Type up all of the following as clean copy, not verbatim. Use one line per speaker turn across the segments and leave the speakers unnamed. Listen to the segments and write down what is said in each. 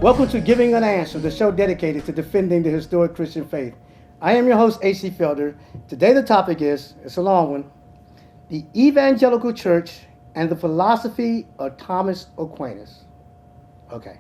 Welcome to Giving an Answer, the show dedicated to defending the historic Christian faith. I am your host, A.C. Felder. Today the topic is, it's a long one, the Evangelical Church and the Philosophy of Thomas Aquinas. Okay.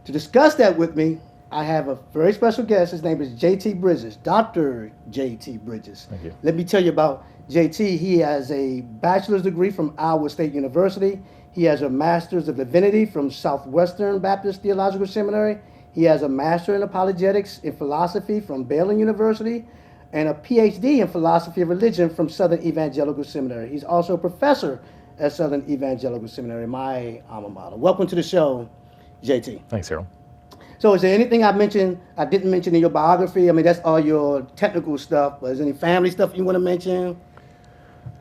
To discuss that with me, I have a very special guest. His name is J.T. Bridges, Dr. J.T. Bridges.
Thank you. Let
me tell you about J.T. He has a bachelor's degree from Iowa State University. He has a Master's of Divinity from Southwestern Baptist Theological Seminary. He has a Master in Apologetics in Philosophy from Baylor University and a PhD in Philosophy of Religion from Southern Evangelical Seminary. He's also a professor at Southern Evangelical Seminary, my alma mater. Welcome to the show, JT.
Thanks, Harold.
So is there anything I didn't mention in your biography? I mean, that's all your technical stuff, but is there any family stuff you want to mention?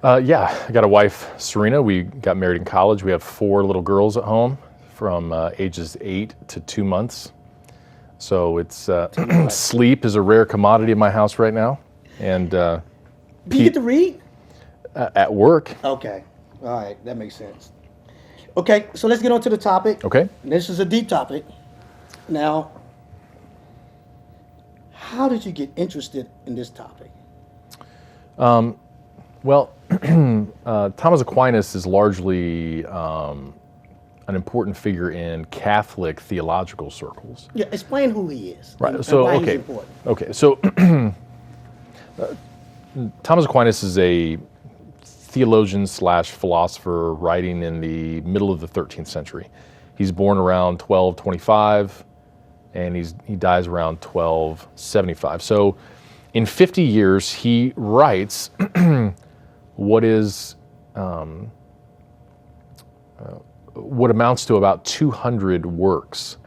Yeah, I got a wife, Serena. We got married in college. We have 4 little girls at home from ages 8 to 2 months. So it's sleep is a rare commodity in my house right now. And
do you get to read?
At work.
Okay. All right. That makes sense. Okay. So let's get on to the topic.
Okay.
This is a deep topic. Now, how did you get interested in this topic?
Well, Thomas Aquinas is largely an important figure in Catholic theological circles.
Yeah, explain who he is.
Right.
And
so
why
okay.
He's important.
Okay. So Thomas Aquinas is a theologian / philosopher writing in the middle of the 13th century. He's born around 1225, and he dies around 1275. So in 50 years, he writes what is what amounts to about 200 works.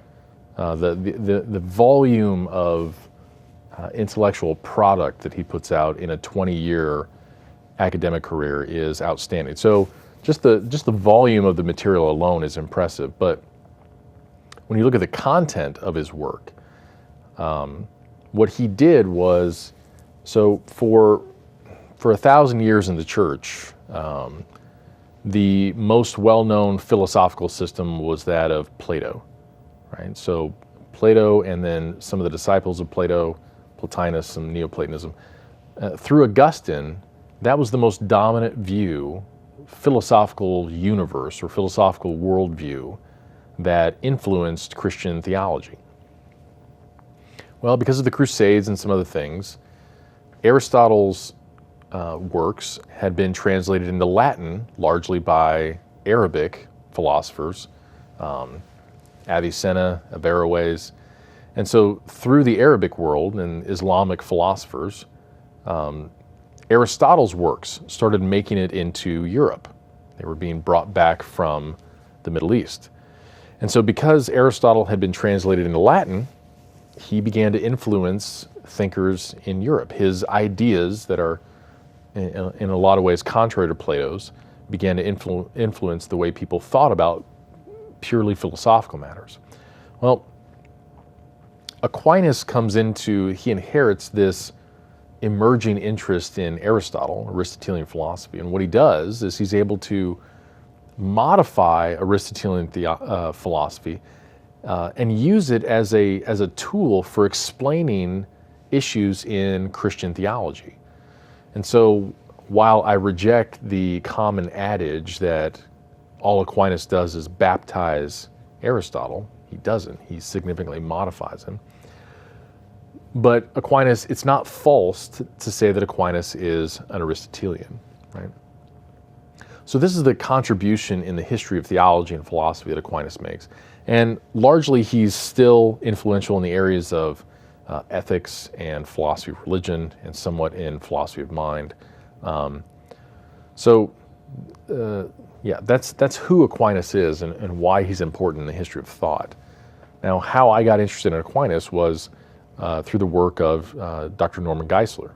The volume of intellectual product that he puts out in a 20-year academic career is outstanding. So just the volume of the material alone is impressive. But when you look at the content of his work, what he did was, so for 1,000 years in the church, the most well-known philosophical system was that of Plato, right? So Plato and then some of the disciples of Plato, Plotinus and Neoplatonism. Through Augustine, that was the most dominant view, philosophical universe or philosophical worldview that influenced Christian theology. Well, because of the Crusades and some other things, Aristotle's works had been translated into Latin, largely by Arabic philosophers, Avicenna, Averroes. And so through the Arabic world and Islamic philosophers, Aristotle's works started making it into Europe. They were being brought back from the Middle East. And so because Aristotle had been translated into Latin, he began to influence thinkers in Europe. His ideas that are in a lot of ways contrary to Plato's began to influence the way people thought about purely philosophical matters. Well, Aquinas he inherits this emerging interest in Aristotle, Aristotelian philosophy, and what he does is he's able to modify Aristotelian philosophy and use it as a tool for explaining issues in Christian theology. And so while I reject the common adage that all Aquinas does is baptize Aristotle, he doesn't. He significantly modifies him. But Aquinas, it's not false to say that Aquinas is an Aristotelian, right? So this is the contribution in the history of theology and philosophy that Aquinas makes. And largely he's still influential in the areas of ethics and philosophy of religion and somewhat in philosophy of mind. That's who Aquinas is and why he's important in the history of thought. Now, how I got interested in Aquinas was through the work of Dr. Norman Geisler.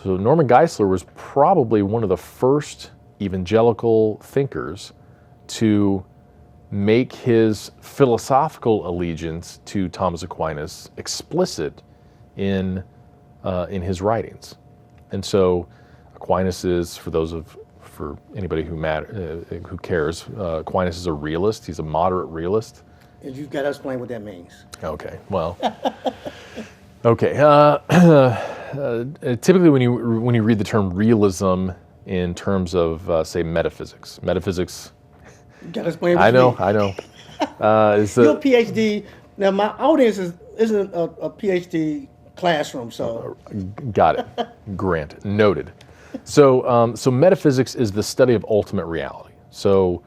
So Norman Geisler was probably one of the first evangelical thinkers to make his philosophical allegiance to Thomas Aquinas explicit in his writings. And so Aquinas is, for anybody who cares, Aquinas is a realist. He's a moderate realist.
And you've got to explain what that means.
Okay, well, okay. Typically, when you read the term realism in terms of, say, metaphysics,
You got to explain what
I
you
know,
mean.
I know.
You're a PhD. Now, my audience isn't a PhD classroom, so.
Got it. Granted. Noted. So metaphysics is the study of ultimate reality. So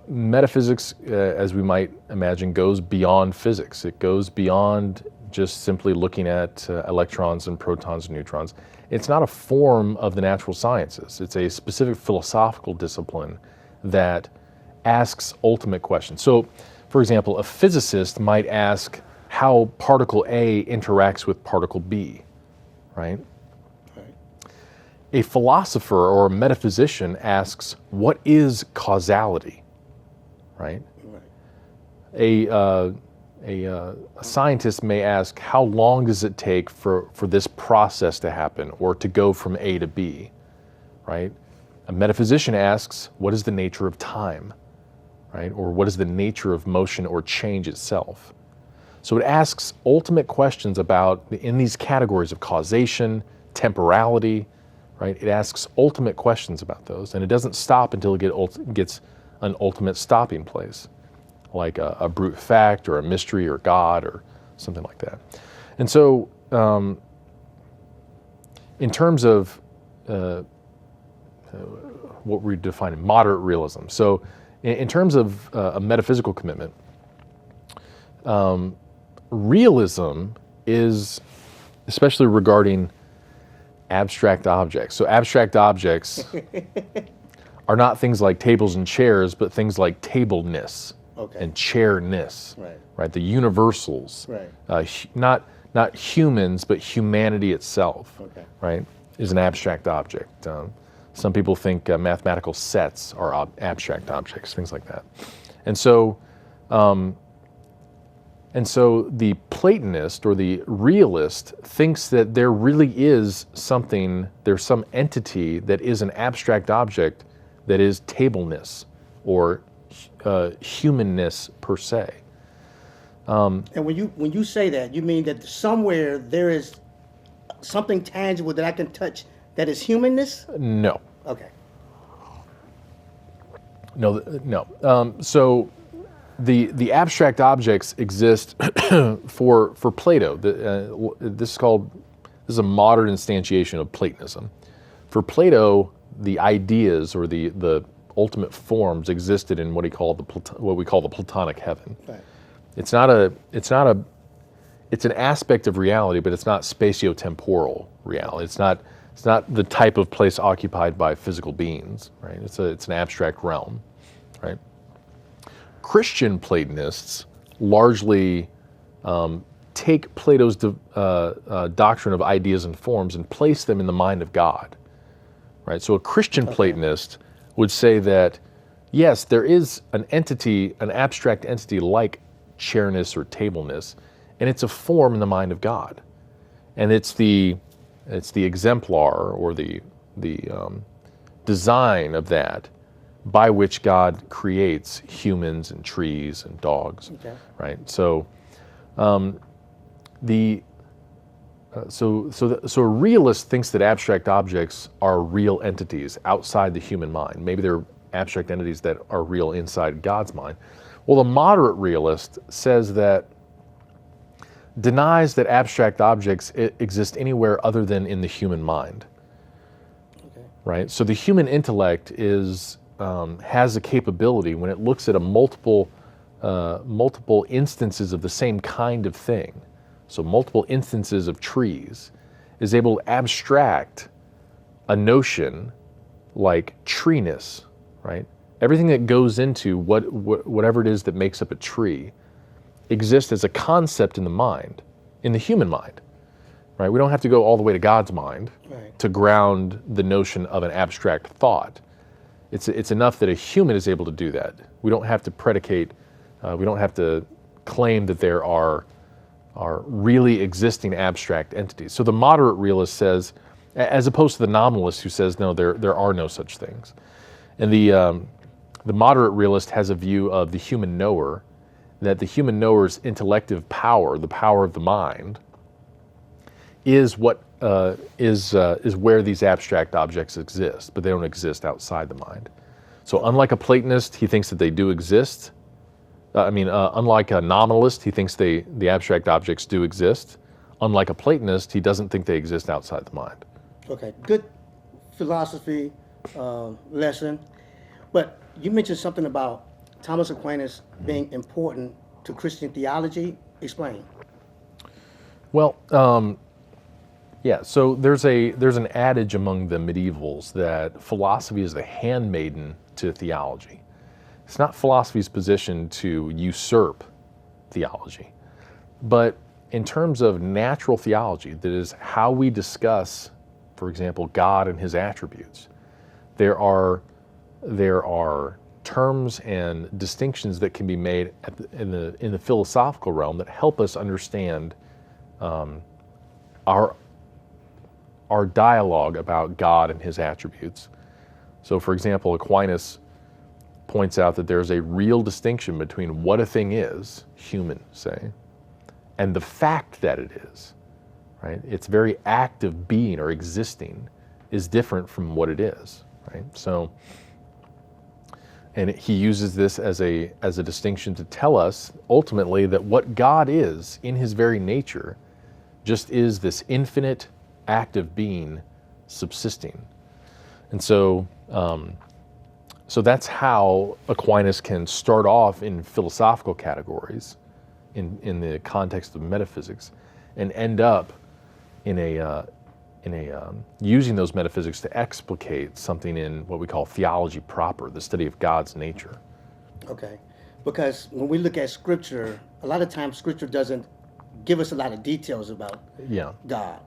metaphysics, as we might imagine, goes beyond physics. It goes beyond just simply looking at electrons and protons and neutrons. It's not a form of the natural sciences. It's a specific philosophical discipline that asks ultimate questions. So, for example, a physicist might ask how particle A interacts with particle B, right? A philosopher or a metaphysician asks, what is causality, right? A scientist may ask, how long does it take for this process to happen or to go from A to B, right? A metaphysician asks, what is the nature of time, right? Or what is the nature of motion or change itself? So it asks ultimate questions about, in these categories of causation, temporality, right? It asks ultimate questions about those, and it doesn't stop until it gets an ultimate stopping place, like a brute fact or a mystery or God or something like that. And so in terms of what we define moderate realism, so in terms of a metaphysical commitment, realism is, especially regarding abstract objects. So abstract objects are not things like tables and chairs, but things like tableness and chairness, right? The universals, not humans, but humanity itself, right, is an abstract object. Some people think mathematical sets are abstract objects, things like that. And so the Platonist or the realist thinks that there really is something, there's some entity that is an abstract object that is tableness or humanness per se.
And when you say that, you mean that somewhere there is something tangible that I can touch that is humanness?
No.
Okay.
No. So the abstract objects exist for Plato. This is a modern instantiation of Platonism. For Plato, the ideas or the ultimate forms existed in what we call the Platonic heaven.
Right.
It's an aspect of reality, but it's not spatio-temporal reality. It's not the type of place occupied by physical beings, right? It's an abstract realm, right? Christian Platonists largely take Plato's doctrine of ideas and forms and place them in the mind of God, right? So a Christian Platonist would say that, yes, there is an entity, an abstract entity like chairness or tableness, and it's a form in the mind of God, and it's the exemplar or the design of that by which God creates humans and trees and dogs, right? So, so a realist thinks that abstract objects are real entities outside the human mind. Maybe they're abstract entities that are real inside God's mind. Well, the moderate realist denies that abstract objects exist anywhere other than in the human mind, right? So the human intellect has a capability when it looks at multiple instances of the same kind of thing, so multiple instances of trees, is able to abstract a notion like treeness, right? Everything that goes into whatever it is that makes up a tree exists as a concept in the mind, in the human mind. right? We don't have to go all the way to God's mind
Right.
to ground the notion of an abstract thought. It's enough that a human is able to do that. We don't have to predicate, we don't have to claim that there are really existing abstract entities. So the moderate realist says, as opposed to the nominalist who says, no, there are no such things. And the moderate realist has a view of the human knower, that the human knower's intellective power, the power of the mind, is what is where these abstract objects exist, but they don't exist outside the mind. So unlike a Platonist, he thinks that they do exist. Unlike a nominalist, he thinks the abstract objects do exist. Unlike a Platonist, he doesn't think they exist outside the mind.
Okay, good philosophy lesson. But you mentioned something about Thomas Aquinas being important to Christian theology. Explain.
Well, yeah. So there's an adage among the medievals that philosophy is the handmaiden to theology. It's not philosophy's position to usurp theology, but in terms of natural theology, that is how we discuss, for example, God and his attributes, there are terms and distinctions that can be made in the philosophical realm that help us understand our dialogue about God and his attributes. So, for example, Aquinas points out that there's a real distinction between what a thing is, human, say, and the fact that it is, right? Its very act of being or existing is different from what it is, right? So, and he uses this as a distinction to tell us ultimately that what God is in his very nature just is this infinite act of being subsisting. And so, so that's how Aquinas can start off in philosophical categories in the context of metaphysics and end up in a using those metaphysics to explicate something in what we call theology proper, the study of God's nature.
Okay, because when we look at Scripture, a lot of times Scripture doesn't give us a lot of details about God.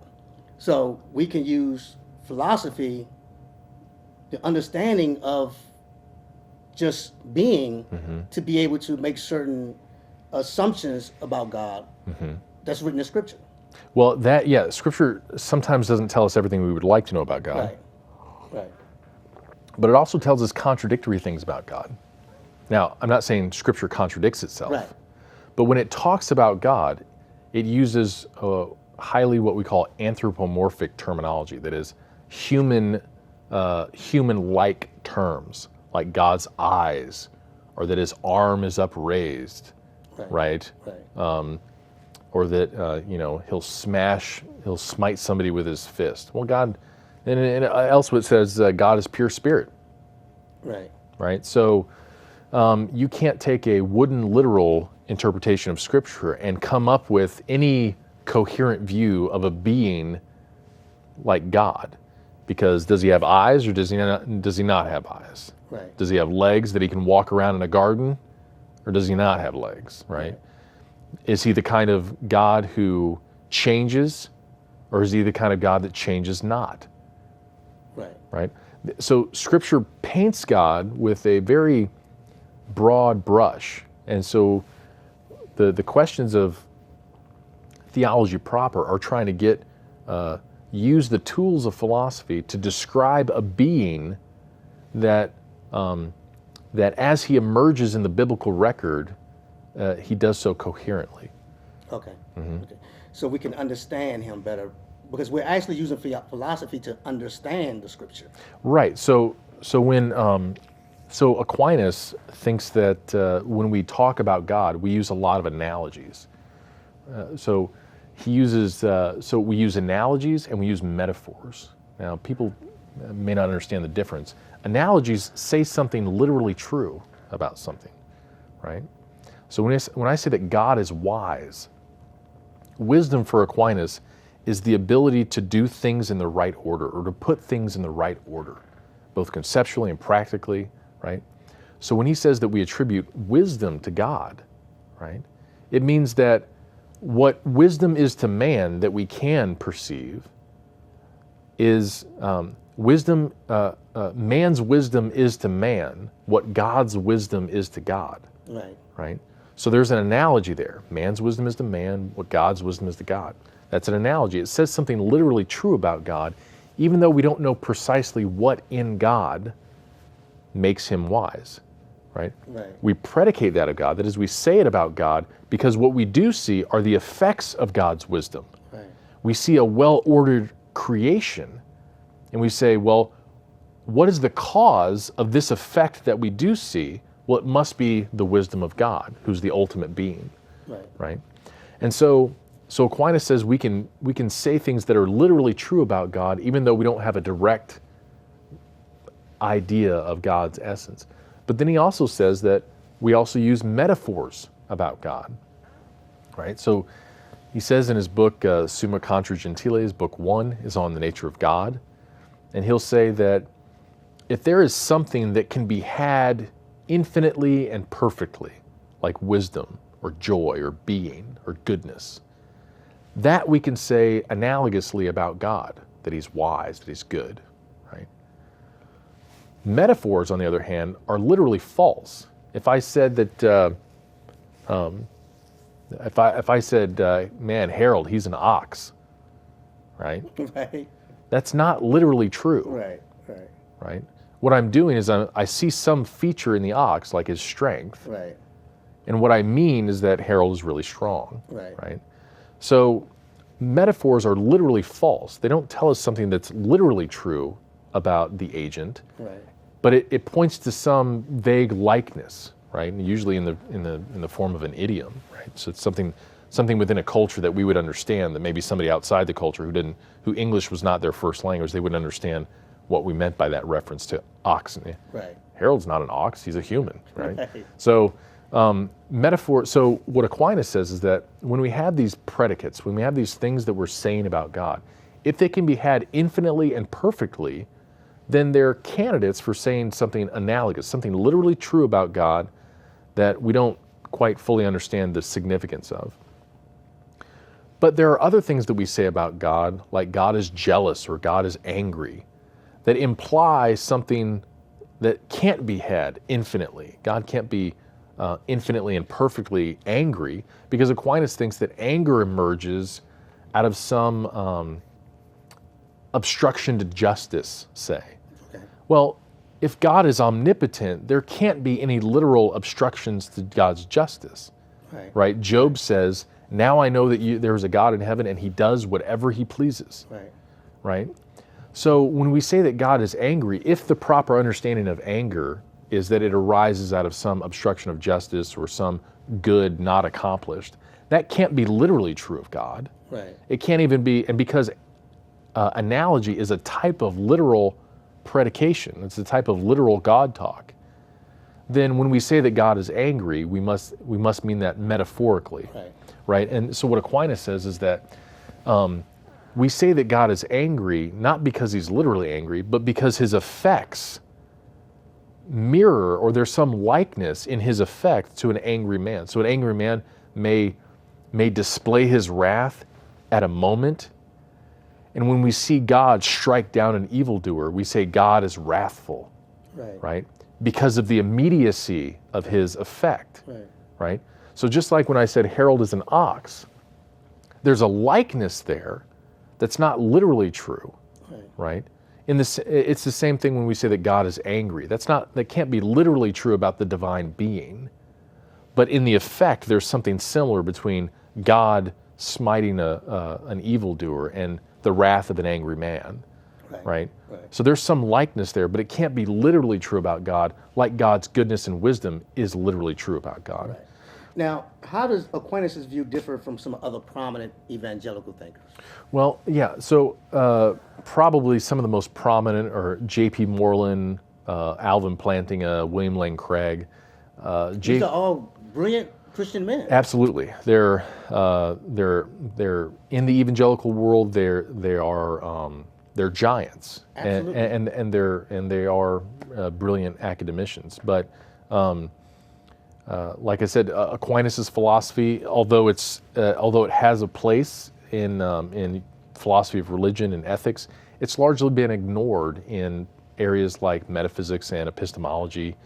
So we can use philosophy, the understanding of just being, to be able to make certain assumptions about God that's written in Scripture.
Well, Scripture sometimes doesn't tell us everything we would like to know about God.
Right.
But it also tells us contradictory things about God. Now, I'm not saying Scripture contradicts itself.
Right.
But when it talks about God, it uses highly what we call anthropomorphic terminology, that is human-like terms, like God's eyes, or that his arm is upraised, right? Or that he'll smite somebody with his fist. Well, God, and elsewhere it says God is pure spirit. Right. So you can't take a wooden literal interpretation of Scripture and come up with any coherent view of a being like God, because does he have eyes or does he not have eyes?
Right.
Does he have legs that he can walk around in a garden, or does he not have legs? Right. Is he the kind of God who changes, or is he the kind of God that changes not? Right. So Scripture paints God with a very broad brush, and so the questions of theology proper are trying to use the tools of philosophy to describe a being that as he emerges in the biblical record, he does so coherently.
Okay. So we can understand him better, because we're actually using philosophy to understand the Scripture. Right.
So Aquinas thinks that when we talk about God, we use a lot of analogies. So we use analogies and we use metaphors. Now, people may not understand the difference. Analogies say something literally true about something, right? So when I say that God is wise, wisdom for Aquinas is the ability to do things in the right order, or to put things in the right order, both conceptually and practically, right? So when he says that we attribute wisdom to God, right, it means that what wisdom is to man that we can perceive is man's wisdom is to man what God's wisdom is to God.
Right.
Right? So there's an analogy there. Man's wisdom is to man what God's wisdom is to God. That's an analogy. It says something literally true about God, even though we don't know precisely what in God makes him wise. Right?
Right.
We predicate that of God, that is, we say it about God, because what we do see are the effects of God's wisdom.
Right.
We see a well-ordered creation, and we say, well, what is the cause of this effect that we do see? Well, it must be the wisdom of God, who's the ultimate being.
Right.
Right? And so Aquinas says we can say things that are literally true about God, even though we don't have a direct idea of God's essence. But then he also says that we also use metaphors about God, right? So he says in his book, Summa Contra Gentiles, book 1 is on the nature of God. And he'll say that if there is something that can be had infinitely and perfectly, like wisdom or joy or being or goodness, that we can say analogously about God, that he's wise, that he's good, right? Metaphors, on the other hand, are literally false. If I said that, if I said, man, Harold, he's an ox, right?
Right.
That's not literally true.
Right. Right.
Right? What I'm doing is I see some feature in the ox, like his strength,
Right.
and what I mean is that Harold is really strong.
Right.
Right? So metaphors are literally false. They don't tell us something that's literally true about the agent.
Right.
But it points to some vague likeness, right? And usually in the form of an idiom, right? So it's something within a culture that we would understand, that maybe somebody outside the culture who English was not their first language, they wouldn't understand what we meant by that reference to oxen.
Right.
Harold's not an ox, he's a human, right?
Right.
So metaphor. So what Aquinas says is that when we have these predicates, when we have these things that we're saying about God, if they can be had infinitely and perfectly, then they're candidates for saying something analogous, something literally true about God that we don't quite fully understand the significance of. But there are other things that we say about God, like God is jealous or God is angry, that imply something that can't be had infinitely. God can't be infinitely and perfectly angry, because Aquinas thinks that anger emerges out of some obstruction to justice, say.
Okay.
Well, if God is omnipotent, there can't be any literal obstructions to God's justice,
Right.
right? Job says, now I know that there is a God in heaven and he does whatever he pleases,
Right.
right? So when we say that God is angry, if the proper understanding of anger is that it arises out of some obstruction of justice or some good not accomplished, that can't be literally true of God.
Right.
It can't even be, and because analogy is a type of literal predication, it's a type of literal God talk, then when we say that God is angry, we must mean that metaphorically,
Right.
right? And so what Aquinas says is that we say that God is angry not because he's literally angry, but because his effects mirror, or there's some likeness in his effect to an angry man. So an angry man may display his wrath at a moment, and when we see God strike down an evildoer, we say God is wrathful,
Right.
right? Because of the immediacy of his effect,
Right.
right? So just like when I said Harold is an ox, there's a likeness there that's not literally true, right? It's the same thing when we say that God is angry. That can't be literally true about the divine being, but in the effect, there's something similar between God smiting an evildoer and the wrath of an angry man, right? So there's some likeness there, but it can't be literally true about God, like God's goodness and wisdom is literally true about God.
Right. Now, how does Aquinas' view differ from some other prominent evangelical thinkers?
Well, yeah, so probably some of the most prominent are J.P. Moreland, Alvin Plantinga, William Lane Craig.
These are all brilliant Christian men.
Absolutely, they're in the evangelical world. They're giants,
Absolutely.
and they are brilliant academicians. But like I said, Aquinas' philosophy, although it has a place in philosophy of religion and ethics, it's largely been ignored in areas like metaphysics and epistemology,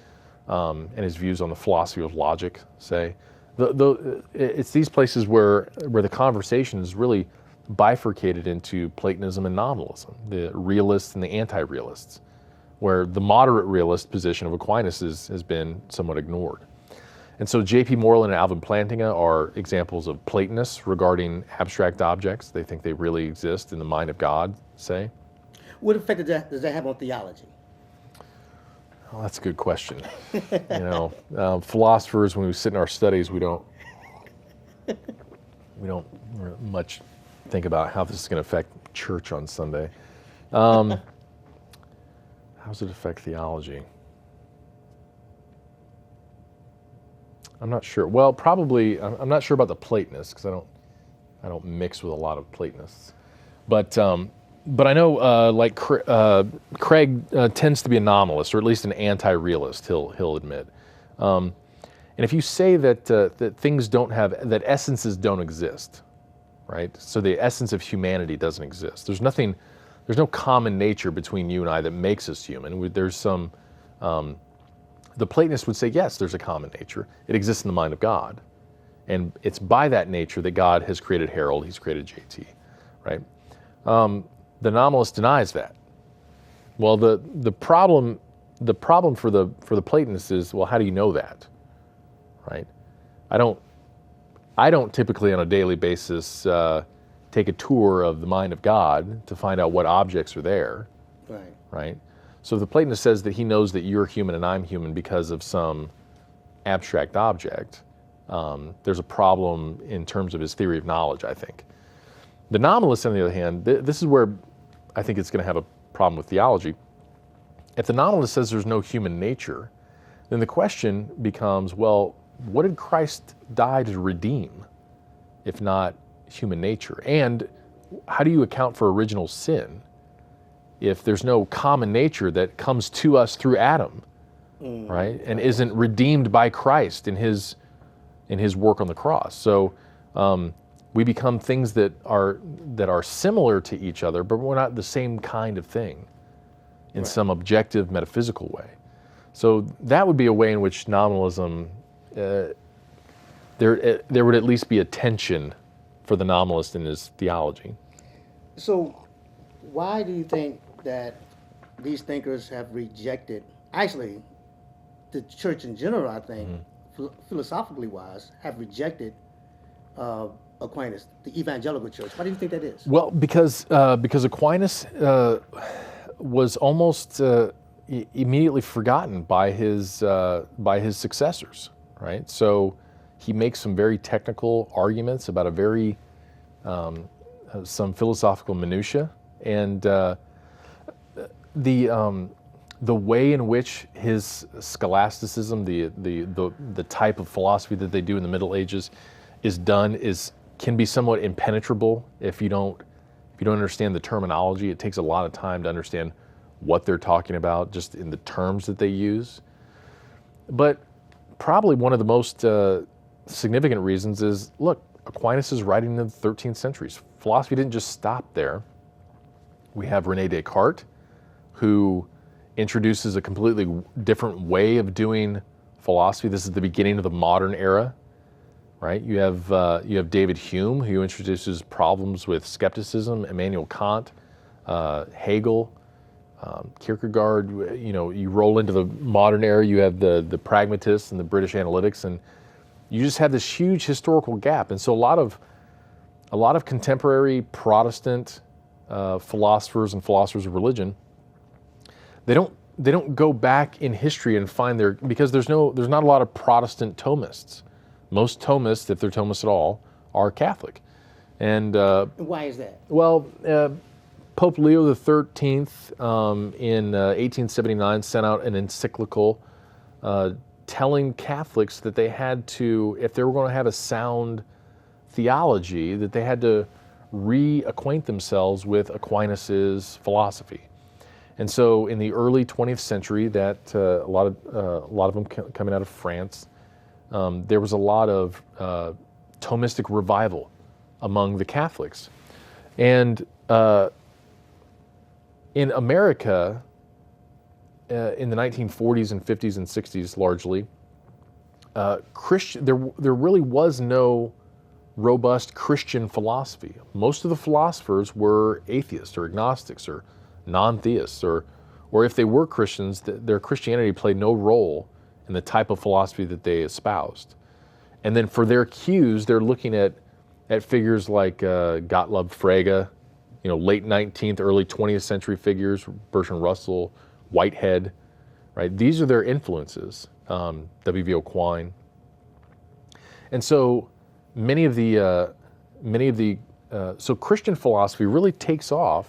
and his views on the philosophy of logic, say. It's these places where the conversation is really bifurcated into Platonism and nominalism, the realists and the anti-realists, where the moderate realist position of Aquinas has been somewhat ignored. And so J.P. Moreland and Alvin Plantinga are examples of Platonists regarding abstract objects. They think they really exist in the mind of God, say.
What effect does that have on theology?
Well, that's a good question. Philosophers, when we sit in our studies, we don't much think about how this is going to affect church on Sunday. How does it affect theology? I'm not sure. Well, probably. I'm not sure about the Platonists because I don't mix with a lot of Platonists. But I know Craig tends to be a nominalist, or at least an anti-realist. He'll admit. And if you say that things that essences don't exist, right? So the essence of humanity doesn't exist. There's no common nature between you and I that makes us human. There's some. The Platonists would say, yes, there's a common nature. It exists in the mind of God. And it's by that nature that God has created Harold, he's created JT, right? The nominalist denies that. Well, the problem for the Platonists is, well, how do you know that, right? I don't typically on a daily basis take a tour of the mind of God to find out what objects are there, right? So if the Platonist says that he knows that you're human and I'm human because of some abstract object, there's a problem in terms of his theory of knowledge, I think. The nominalist, on the other hand, this is where I think it's going to have a problem with theology. If the nominalist says there's no human nature, then the question becomes, well, what did Christ die to redeem, if not human nature? And how do you account for original sin if there's no common nature that comes to us through Adam, right? And isn't redeemed by Christ in his work on the cross. So we become things that are similar to each other, but we're not the same kind of thing in some objective metaphysical way. So that would be a way in which nominalism, there would at least be a tension for the nominalist in his theology. So
why do you think that these thinkers have rejected, actually, the church in general, I think, philosophically wise, have rejected Aquinas, the Evangelical Church? Why do you think that is?
Well, because Aquinas was almost immediately forgotten by his successors, right? So he makes some very technical arguments about some philosophical minutia, and the way in which his scholasticism, the type of philosophy that they do in the Middle Ages, is done can be somewhat impenetrable if you don't understand the terminology. It takes a lot of time to understand what they're talking about, just in the terms that they use. But probably one of the most significant reasons is, look, Aquinas is writing in the 13th centuries. Philosophy didn't just stop there. We have René Descartes, who introduces a completely different way of doing philosophy. This is the beginning of the modern era, right? You have David Hume, who introduces problems with skepticism, Immanuel Kant, Hegel, Kierkegaard. You roll into the modern era, you have the pragmatists and the British analytics, and you just have this huge historical gap. And so a lot of contemporary Protestant philosophers and philosophers of religion, they don't go back in history and find because there's not a lot of Protestant Thomists. Most Thomists, if they're Thomists at all, are Catholic. And
why is that?
Well, Pope Leo XIII in 1879 sent out an encyclical telling Catholics that they had to, if they were going to have a sound theology, that they had to reacquaint themselves with Aquinas' philosophy. And so in the early 20th century, that a lot of them coming out of France, there was a lot of Thomistic revival among the Catholics. And in America, in the 1940s and 50s and 60s largely, there really was no robust Christian philosophy. Most of the philosophers were atheists or agnostics or non-theists, or if they were Christians, their Christianity played no role in the type of philosophy that they espoused. And then for their cues, they're looking at figures like Gottlob Frege, late 19th, early 20th century figures, Bertrand Russell, Whitehead, right? These are their influences, W.V. O'Quine. And so so Christian philosophy really takes off,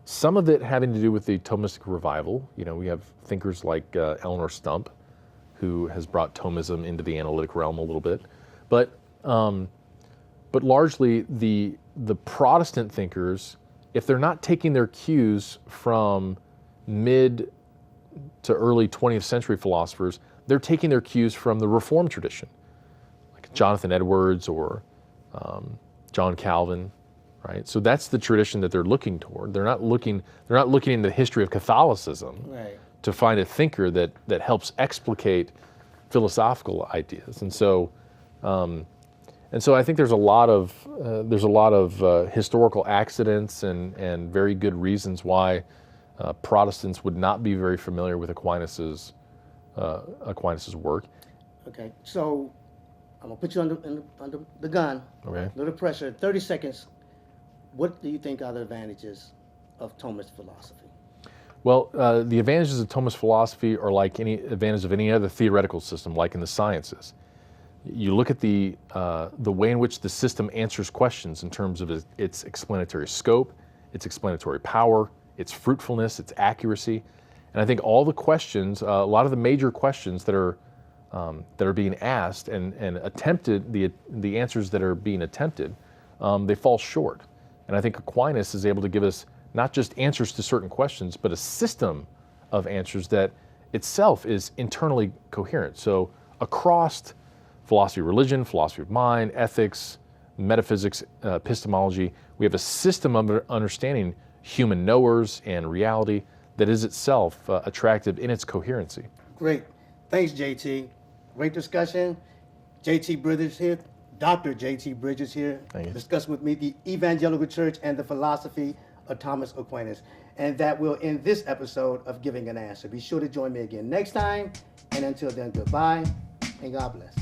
some of it having to do with the Thomistic revival. We have thinkers like Eleanor Stump, who has brought Thomism into the analytic realm a little bit. But largely the Protestant thinkers, if they're not taking their cues from mid to early 20th century philosophers, they're taking their cues from the Reformed tradition, like Jonathan Edwards or John Calvin, right? So that's the tradition that they're looking toward. They're not looking into the history of Catholicism, right, to find a thinker that helps explicate philosophical ideas. And so I think there's a lot of historical accidents and very good reasons why Protestants would not be very familiar with Aquinas's work.
Okay, so I'm gonna put you under the gun.
Okay.
A little pressure. 30 seconds. What do you think are the advantages of Thomist philosophy?
Well, the advantages of Thomist philosophy are like any advantage of any other theoretical system, like in the sciences. You look at the way in which the system answers questions in terms of its explanatory scope, its explanatory power, its fruitfulness, its accuracy, and I think all the questions, a lot of the major questions that are being asked and attempted, the answers that are being attempted, they fall short. And I think Aquinas is able to give us not just answers to certain questions, but a system of answers that itself is internally coherent. So across philosophy of religion, philosophy of mind, ethics, metaphysics, epistemology, we have a system of understanding human knowers and reality that is itself attractive in its coherency.
Great. Thanks, JT. Great discussion. JT Bridges here, Dr. JT Bridges here, discussing with me the Evangelical Church and the philosophy of Thomas Aquinas. And that will end this episode of Giving an Answer. Be sure to join me again next time. And until then, goodbye and God bless.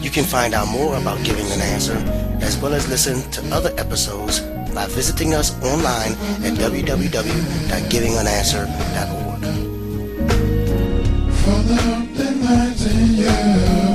You can find out more about Giving an Answer, as well as listen to other episodes by visiting us online at www.givingananswer.org.